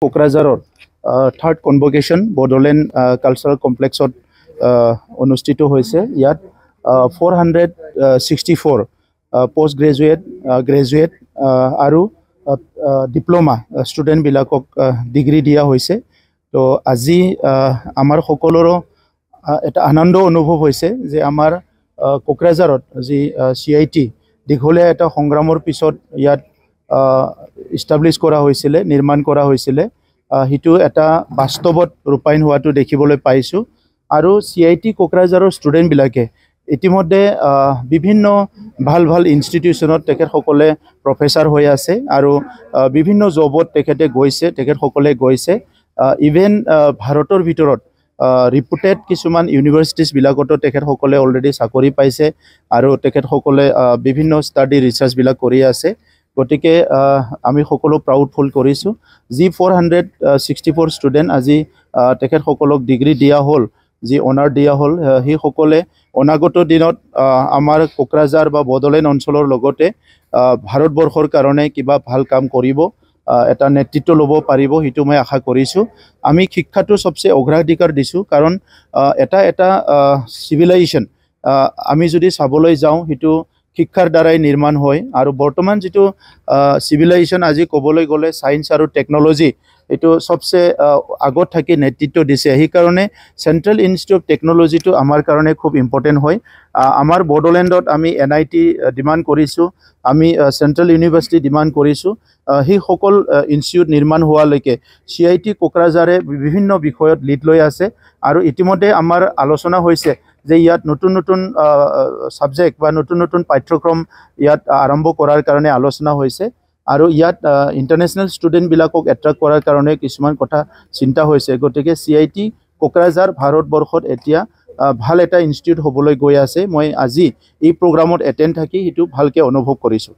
কোকৰাঝাৰৰ third কনভকেশ্যন Bodoland cultural কমপ্লেক্সত অনুষ্ঠিত হৈছে। ইয়াত 464 পোষ্ট গ্ৰেজুৱেট, গ্ৰেজুৱেট আৰু ডিপ্ল'মা ষ্টুডেণ্টবিলাকক ডিগ্ৰী দিয়া হৈছে। তো আজি আমাৰ সকলোৰো এটা আনন্দ অনুভৱ হৈছে যে আমাৰ কোকৰাঝাৰত যি CIT দীঘলীয়া এটা সংগ্ৰামৰ পিছত ইয়াত ইষ্টাব্লিছ কৰা হৈছিলে, নিৰ্মাণ কৰা হৈছিলে, সেইটো এটা বাস্তৱত ৰূপায়ণ হোৱাটো দেখিবলৈ পাইছোঁ। আৰু CIT কোকৰাঝাৰৰ ষ্টুডেণ্টবিলাকে ইতিমধ্যে বিভিন্ন ভাল ভাল ইনষ্টিটিউশ্যনত তেখেতসকলে প্ৰফেচাৰ হৈ আছে আৰু বিভিন্ন জবত তেখেতসকলে গৈছে। ইভেন ভাৰতৰ ভিতৰত ৰিপুটেড কিছুমান ইউনিভাৰ্চিটিছবিলাকতো তেখেতসকলে অলৰেডি চাকৰি পাইছে আৰু তেখেতসকলে বিভিন্ন ষ্টাডি ৰিচাৰ্চবিলাক কৰি আছে। গতিকে আমি সকলো প্ৰাউডফুল কৰিছোঁ। যি 464 ষ্টুডেণ্ট আজি তেখেতসকলক ডিগ্ৰী দিয়া হ'ল, যি অনাৰ দিয়া হ'ল, সেইসকলে অনাগত দিনত আমাৰ কোকৰাঝাৰ বা বড়োলেণ্ড অঞ্চলৰ লগতে ভাৰতবৰ্ষৰ কাৰণে কিবা ভাল কাম কৰিব, এটা নেতৃত্ব ল'ব পাৰিব, সেইটো মই আশা কৰিছোঁ। আমি শিক্ষাটো চবচে অগ্ৰাধিকাৰ দিছোঁ, কাৰণ এটা চিভিলাইজেশ্যন আমি যদি চাবলৈ যাওঁ সেইটো শিক্ষাৰ দ্বাৰাই নিৰ্মাণ হয়। আৰু বৰ্তমান যিটো চিভিলাইজেশ্যন আজি ক'বলৈ গ'লে ছায়েন্স আৰু টেকন'লজি এইটো চবচে আগত থাকি নেতৃত্ব দিছে। সেইকাৰণে চেণ্ট্ৰেল ইনষ্টিটিউট অফ টেকন'লজিটো আমাৰ কাৰণে খুব ইম্পৰ্টেণ্ট হয়। আমাৰ বড়োলেণ্ডত আমি NIT ডিমাণ্ড কৰিছোঁ, আমি চেণ্ট্ৰেল ইউনিভাৰ্চিটি ডিমাণ্ড কৰিছোঁ। সেইসকল ইনষ্টিটিউট নিৰ্মাণ হোৱালৈকে CIT কোকৰাঝাৰে বিভিন্ন বিষয়ত লিড লৈ আছে। আৰু ইতিমধ্যে আমাৰ আলোচনা হৈছে যে ইয়াত নতুন নতুন ছাবজেক্ট বা নতুন নতুন পাঠ্যক্ৰম ইয়াত আৰম্ভ কৰাৰ কাৰণে আলোচনা হৈছে। আৰু ইয়াত ইণ্টাৰনেশ্যনেল ষ্টুডেণ্টবিলাকক এট্ৰেক্ট কৰাৰ কাৰণে কিছুমান কথা চিন্তা হৈছে। গতিকে CIT কোকৰাঝাৰ ভাৰতবৰ্ষত এতিয়া ভাল এটা ইনষ্টিটিউট হ'বলৈ গৈ আছে। মই আজি এই প্ৰগ্ৰামত এটেণ্ড থাকি সেইটো ভালকৈ অনুভৱ কৰিছোঁ।